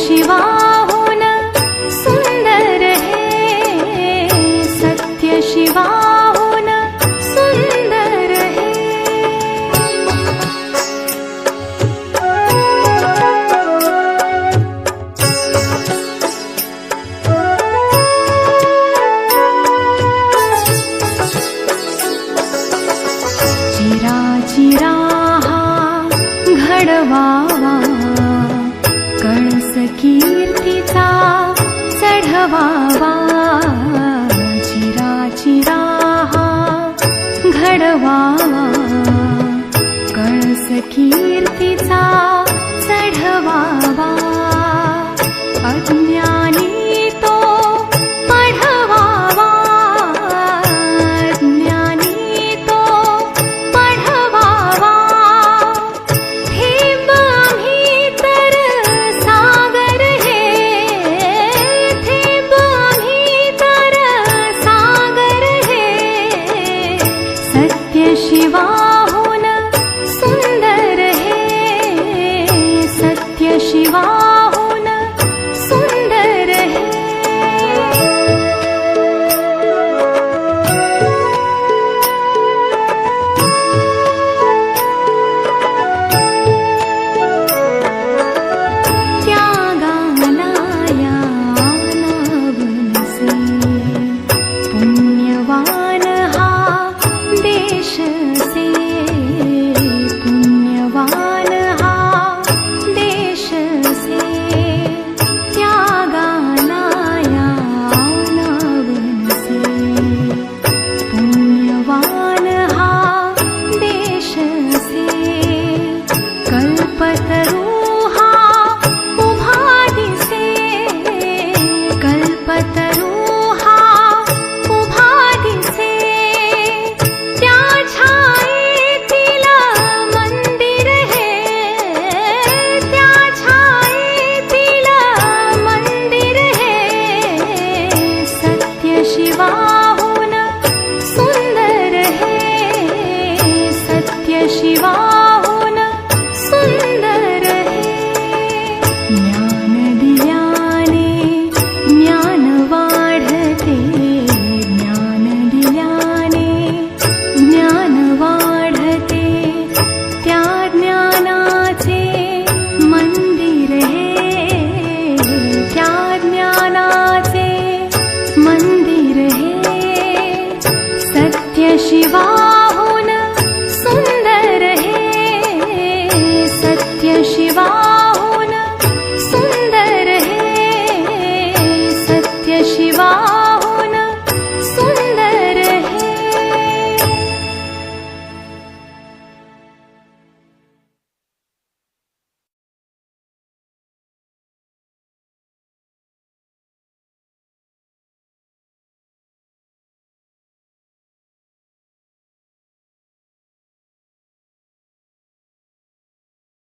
शिवाहुन सुंदर है, सत्य शिवाहुन सुंदर है। चिरा चिरा घडवावा, कळस कीर्तीचा चढवावा। चिरा चिरा घडवावा, कळस कीर्तीचा चढवावा। अज्ञानी तो पढवावा, अज्ञानी तो पढवावा। थेंब आम्ही तर सागर है, थेंब आम्ही तर सागर है। सत्य शिवाहुन सुंदर है, सत्य शिवाहुन सुंदर है। त्यागाला या नावनसे, पुण्यवान हा देश से, पुण्यवान हा देश से। त्यागाला या नावनसे, पुण्यवान हा देश से। कल्पतरू